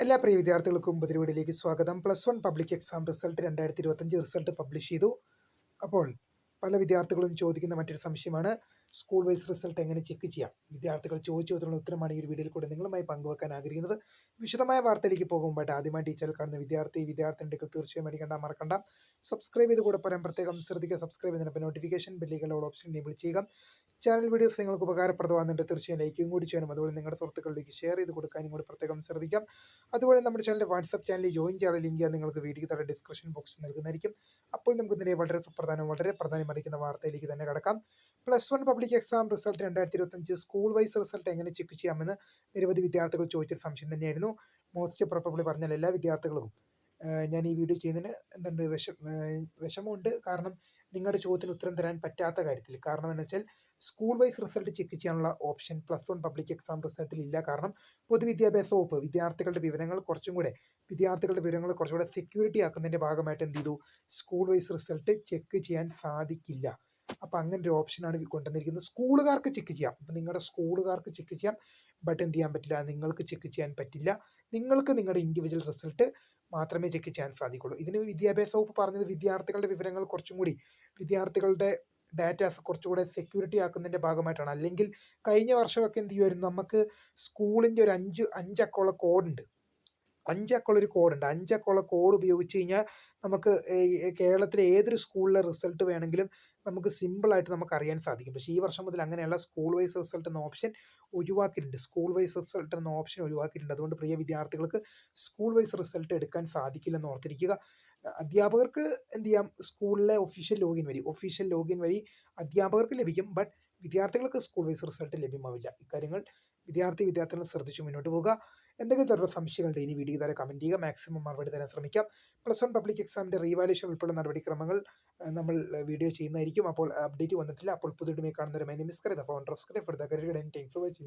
എല്ലാ പ്രിയ വിദ്യാർത്ഥികൾക്കും പുതിയ വീഡിയോയിലേക്ക് സ്വാഗതം. +1 public exam result 2025 result publish ചെയ്തു. അപ്പോൾ പല വിദ്യാർത്ഥികളും ചോദിക്കുന്ന മറ്റൊരു സംശയമാണ്, സ്കൂൾ വൈസ് റിസൾട്ട് എങ്ങനെ ചെക്ക് ചെയ്യാം? വിദ്യാർത്ഥികൾ ചോദിച്ചതിനുള്ള ഉത്തരമാണ് ഈ ഒരു വീഡിയോയിൽ കൂടെ നിങ്ങളുമായി പങ്കുവെക്കാൻ ആഗ്രഹിക്കുന്നത്. വിശദമായ വാർത്തയിലേക്ക് പോകും മുമ്പായിട്ട് ആദ്യമായി ടീച്ചർ കാണുന്ന വിദ്യാർത്ഥിനികൾ തീർച്ചയായും അടിക്കണ്ട മറക്കണ്ട സബ്സ്ക്രൈബ് ചെയ്ത് കൂടെ പറയാൻ പ്രത്യേകം ശ്രദ്ധിക്കുക. സബ്സ്ക്രൈബ് ചെയ്തതിനൊപ്പം നോട്ടിഫിക്കേഷൻ ബെല്ലുകളുടെ ഓപ്ഷൻ എനേബിൾ ചെയ്യുക. ചാനൽ വീഡിയോസ് നിങ്ങൾക്ക് ഉപകാരപ്രദമാകുന്നുണ്ട്, തീർച്ചയായും ലൈക്കും കൂടി ചെയ്യണം. അതുപോലെ നിങ്ങളുടെ സുഹൃത്തുക്കളിലേക്ക് ഷെയർ ചെയ്ത് കൊടുക്കാനും കൂടി പ്രത്യേകം ശ്രദ്ധിക്കാം. അതുപോലെ നമ്മുടെ ചാനലിൻ്റെ വാട്സ്ആപ്പ് ചാനലിൽ ജോയിൻ ചെയ്യാനുള്ള ലിങ്ക് ഞാൻ നിങ്ങൾക്ക് വീഡിയോ താഴെ ഡിസ്ക്രിപ്ഷൻ ബോക്സിൽ നൽകുന്നതായിരിക്കും. അപ്പോൾ നമുക്ക് ഇതിനെ വളരെ പ്രാധാന്യം അറിയിക്കുന്ന വാർത്തയിലേക്ക് തന്നെ കടക്കാം. +1 public exam result 2025 school vice result എങ്ങനെ ചെക്ക് ചെയ്യാമെന്ന് നിരവധി വിദ്യാർത്ഥികൾ ചോദിച്ചൊരു സംശയം തന്നെയായിരുന്നു. മോസ്റ്റ് പ്രോബബ്ലി പറഞ്ഞാൽ എല്ലാ വിദ്യാർത്ഥികൾക്കും ഞാൻ ഈ വീഡിയോ ചെയ്യുന്നതിന് എന്തുണ്ട് വിഷമമുണ്ട്. കാരണം നിങ്ങളുടെ ചോദ്യത്തിന് ഉത്തരം തരാൻ പറ്റാത്ത കാര്യത്തിൽ. കാരണം എന്ന് വെച്ചാൽ സ്കൂൾ വൈസ് റിസൾട്ട് ചെക്ക് ചെയ്യാനുള്ള ഓപ്ഷൻ +1 പബ്ലിക് എക്സാം റിസൾട്ടിൽ ഇല്ല. കാരണം പൊതുവിദ്യാഭ്യാസ വകുപ്പ് വിദ്യാർത്ഥികളുടെ വിവരങ്ങൾ കുറച്ചുകൂടെ സെക്യൂരിറ്റി ആക്കുന്നതിൻ്റെ ഭാഗമായിട്ട് എന്ത് ചെയ്തു, സ്കൂൾ വൈസ് റിസൾട്ട് ചെക്ക് ചെയ്യാൻ സാധിക്കില്ല. അപ്പം അങ്ങനെ ഒരു ഓപ്ഷനാണ് കൊണ്ടുവന്നിരിക്കുന്നത്. സ്കൂളുകാർക്ക് ചെക്ക് ചെയ്യാം. അപ്പം നിങ്ങളുടെ സ്കൂളുകാർക്ക് ചെക്ക് ചെയ്യാം, ബട്ട് എന്ത് ചെയ്യാൻ പറ്റില്ല, നിങ്ങൾക്ക് ചെക്ക് ചെയ്യാൻ പറ്റില്ല. നിങ്ങൾക്ക് നിങ്ങളുടെ ഇൻഡിവിജ്വൽ റിസൾട്ട് മാത്രമേ ചെക്ക് ചെയ്യാൻ സാധിക്കുള്ളൂ. ഇതിന് വിദ്യാഭ്യാസ വകുപ്പ് പറഞ്ഞത് വിദ്യാർത്ഥികളുടെ വിവരങ്ങൾ വിദ്യാർത്ഥികളുടെ ഡാറ്റാസ് കുറച്ചുകൂടെ സെക്യൂരിറ്റി ആക്കുന്നതിൻ്റെ ഭാഗമായിട്ടാണ്. അല്ലെങ്കിൽ കഴിഞ്ഞ വർഷമൊക്കെ എന്ത് ചെയ്യുമായിരുന്നു, നമുക്ക് സ്കൂളിൻ്റെ ഒരു അഞ്ചക്കമുള്ള കോഡുണ്ട്. 5 അക്കമുള്ളൊരു കോഡുണ്ട്. 5 അക്കമുള്ള കോഡ് ഉപയോഗിച്ച് കഴിഞ്ഞാൽ നമുക്ക് കേരളത്തിലെ ഏതൊരു സ്കൂളിലെ റിസൾട്ട് വേണമെങ്കിലും നമുക്ക് സിമ്പിളായിട്ട് നമുക്ക് അറിയാൻ സാധിക്കും. പക്ഷേ ഈ വർഷം മുതൽ അങ്ങനെയുള്ള സ്കൂൾ വൈസ് റിസൾട്ട് എന്ന ഓപ്ഷൻ ഒഴിവാക്കിയിട്ടുണ്ട്. അതുകൊണ്ട് പ്രിയ വിദ്യാർത്ഥികൾക്ക് സ്കൂൾ വൈസ് റിസൾട്ട് എടുക്കാൻ സാധിക്കില്ലെന്ന് ഓർത്തിരിക്കുക. അധ്യാപകർക്ക് എന്ത് ചെയ്യാം, സ്കൂളിലെ ഒഫീഷ്യൽ ലോഗിൻ വഴി അധ്യാപകർക്ക് ലഭിക്കും. ബട്ട് വിദ്യാർത്ഥികൾക്ക് സ്കൂൾ വൈസ് റിസൾട്ട് ലഭ്യമാവില്ല. ഇക്കാര്യങ്ങൾ വിദ്യാർത്ഥികൾ ശ്രദ്ധിച്ച് മുന്നോട്ട് പോകുക. എന്തെങ്കിലും തരത്തിലുള്ള സംശയങ്ങളുടെ ഇനി വീഡിയോ താരം കമൻറ്റ് ചെയ്യുക. മാക്സിമം മറുപടി തരാൻ ശ്രമിക്കാം. +1 പബ്ലിക് എക്സാമിൻ്റെ റീവാലുവേഷൻ ഉൾപ്പെടെ നടപടിക്രമങ്ങൾ നമ്മൾ വീഡിയോ ചെയ്യുന്നതായിരിക്കും. അപ്പോൾ അപ്ഡേറ്റ് വന്നിട്ടില്ല. അപ്പോൾ പുതിയ കാണുന്നവരെ my name is Kareem, the founder of script for the career and thanks for watching.